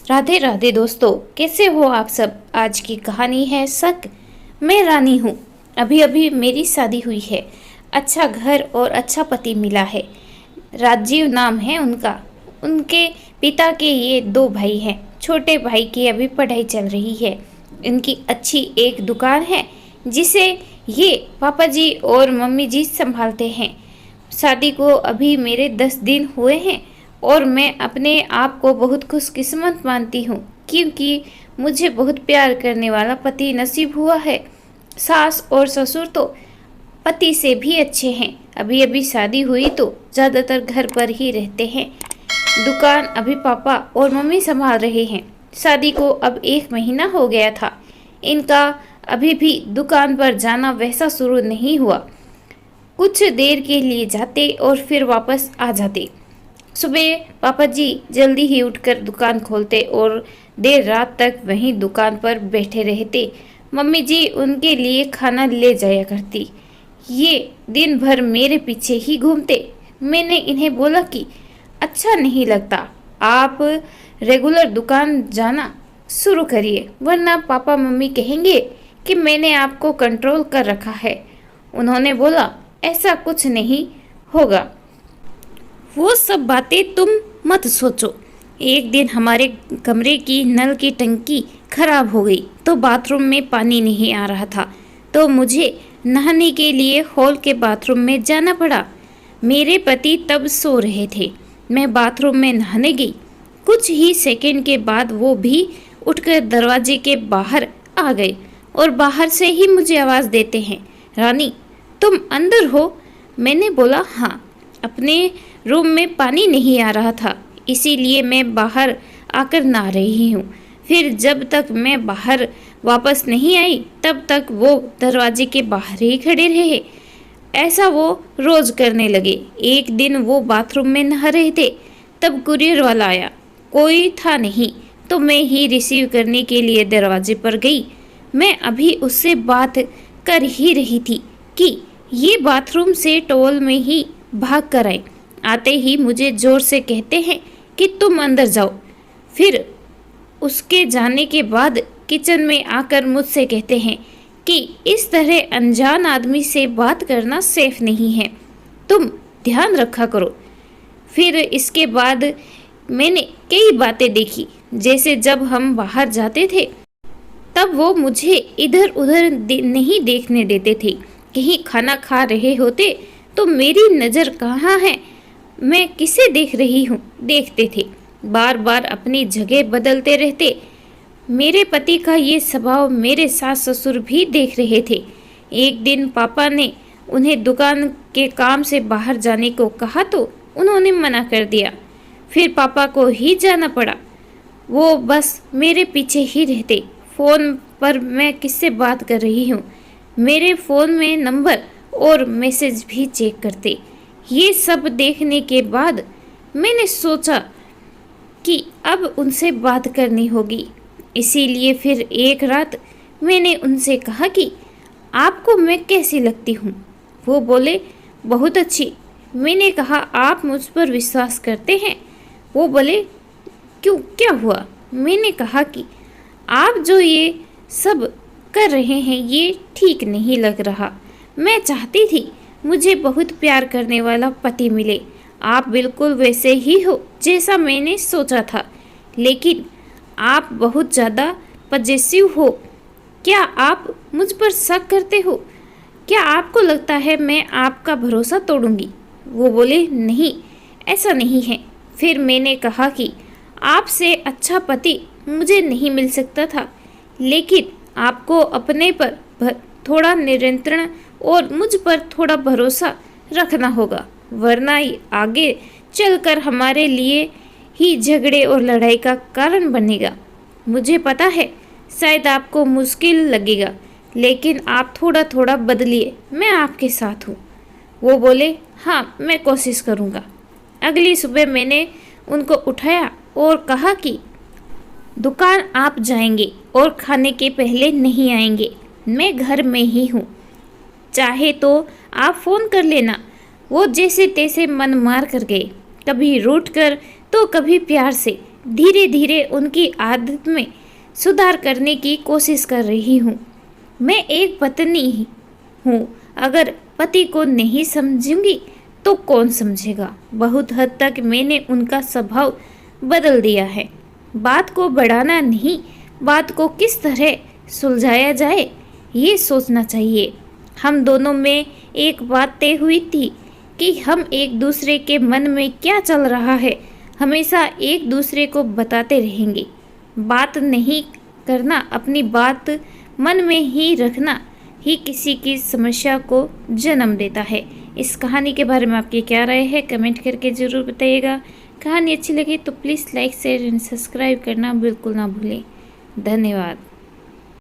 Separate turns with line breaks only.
राधे राधे दोस्तों, कैसे हो आप सब। आज की कहानी है शक। मैं रानी हूँ। अभी अभी मेरी शादी हुई है। अच्छा घर और अच्छा पति मिला है। राजीव नाम है उनका। उनके पिता के ये दो भाई हैं। छोटे भाई की अभी पढ़ाई चल रही है। इनकी अच्छी एक दुकान है जिसे ये पापा जी और मम्मी जी संभालते हैं। शादी को अभी मेरे 10 दिन हुए हैं और मैं अपने आप को बहुत खुशकिस्मत मानती हूँ क्योंकि मुझे बहुत प्यार करने वाला पति नसीब हुआ है। सास और ससुर तो पति से भी अच्छे हैं। अभी अभी शादी हुई तो ज़्यादातर घर पर ही रहते हैं। दुकान अभी पापा और मम्मी संभाल रहे हैं। शादी को अब 1 महीना हो गया था। इनका अभी भी दुकान पर जाना वैसा शुरू नहीं हुआ। कुछ देर के लिए जाते और फिर वापस आ जाते। सुबह पापा जी जल्दी ही उठकर दुकान खोलते और देर रात तक वहीं दुकान पर बैठे रहते। मम्मी जी उनके लिए खाना ले जाया करती। ये दिन भर मेरे पीछे ही घूमते। मैंने इन्हें बोला कि अच्छा नहीं लगता, आप रेगुलर दुकान जाना शुरू करिए, वरना पापा मम्मी कहेंगे कि मैंने आपको कंट्रोल कर रखा है। उन्होंने बोला ऐसा कुछ नहीं होगा, वो सब बातें तुम मत सोचो। एक दिन हमारे कमरे की नल की टंकी खराब हो गई तो बाथरूम में पानी नहीं आ रहा था, तो मुझे नहाने के लिए हॉल के बाथरूम में जाना पड़ा। मेरे पति तब सो रहे थे। मैं बाथरूम में नहाने गई। कुछ ही सेकंड के बाद वो भी उठकर दरवाजे के बाहर आ गए और बाहर से ही मुझे आवाज़ देते हैं, रानी तुम अंदर हो। मैंने बोला हाँ। अपने रूम में पानी नहीं आ रहा था, इसीलिए मैं बाहर आकर नहा रही हूँ। फिर जब तक मैं बाहर वापस नहीं आई तब तक वो दरवाजे के बाहर ही खड़े रहे। ऐसा वो रोज करने लगे। एक दिन वो बाथरूम में नहा रहे थे, तब कुरियर वाला आया। कोई था नहीं तो मैं ही रिसीव करने के लिए दरवाजे पर गई। मैं अभी उससे बात कर ही रही थी कि ये बाथरूम से टॉवल में ही भाग कर आए। आते ही मुझे जोर से कहते हैं कि तुम अंदर जाओ। फिर उसके जाने के बाद किचन में आकर मुझसे कहते हैं कि इस तरह अनजान आदमी से बात करना सेफ नहीं है, तुम ध्यान रखा करो। फिर इसके बाद मैंने कई बातें देखी। जैसे जब हम बाहर जाते थे तब वो मुझे इधर उधर नहीं देखने देते थे। कहीं खाना खा रहे होते तो मेरी नज़र कहाँ है, मैं किसे देख रही हूँ देखते थे। बार बार अपनी जगह बदलते रहते। मेरे पति का ये स्वभाव मेरे सास ससुर भी देख रहे थे। एक दिन पापा ने उन्हें दुकान के काम से बाहर जाने को कहा तो उन्होंने मना कर दिया। फिर पापा को ही जाना पड़ा। वो बस मेरे पीछे ही रहते। फ़ोन पर मैं किससे बात कर रही हूँ, मेरे फ़ोन में नंबर और मैसेज भी चेक करते। ये सब देखने के बाद मैंने सोचा कि अब उनसे बात करनी होगी। इसीलिए फिर एक रात मैंने उनसे कहा कि आपको मैं कैसी लगती हूँ। वो बोले बहुत अच्छी। मैंने कहा आप मुझ पर विश्वास करते हैं। वो बोले क्यों, क्या हुआ। मैंने कहा कि आप जो ये सब कर रहे हैं ये ठीक नहीं लग रहा। मैं चाहती थी मुझे बहुत प्यार करने वाला पति मिले। आप बिल्कुल वैसे ही हो जैसा मैंने सोचा था, लेकिन आप बहुत ज़्यादा पजेसिव हो। क्या आप मुझ पर शक करते हो? क्या आपको लगता है मैं आपका भरोसा तोड़ूंगी? वो बोले नहीं, ऐसा नहीं है। फिर मैंने कहा कि आपसे अच्छा पति मुझे नहीं मिल सकता था, लेकिन आपको अपने पर थोड़ा नियंत्रण और मुझ पर थोड़ा भरोसा रखना होगा, वरना आगे चलकर हमारे लिए ही झगड़े और लड़ाई का कारण बनेगा। मुझे पता है शायद आपको मुश्किल लगेगा, लेकिन आप थोड़ा थोड़ा बदलिए, मैं आपके साथ हूँ। वो बोले हाँ, मैं कोशिश करूँगा। अगली सुबह मैंने उनको उठाया और कहा कि दुकान आप जाएंगे और खाने के पहले नहीं आएंगे, मैं घर में ही हूँ, चाहे तो आप फ़ोन कर लेना। वो जैसे तैसे मन मार कर गए, कभी रूठ कर तो कभी प्यार से। धीरे धीरे उनकी आदत में सुधार करने की कोशिश कर रही हूँ। मैं एक पत्नी हूँ, अगर पति को नहीं समझूंगी तो कौन समझेगा। बहुत हद तक मैंने उनका स्वभाव बदल दिया है। बात को बढ़ाना नहीं, बात को किस तरह सुलझाया जाए ये सोचना चाहिए। हम दोनों में एक बात तय हुई थी कि हम एक दूसरे के मन में क्या चल रहा है हमेशा एक दूसरे को बताते रहेंगे। बात नहीं करना, अपनी बात मन में ही रखना ही किसी की समस्या को जन्म देता है। इस कहानी के बारे में आपकी क्या राय है कमेंट करके ज़रूर बताइएगा। कहानी अच्छी लगी तो please like share and subscribe करना बिल्कुल ना भूलें। धन्यवाद।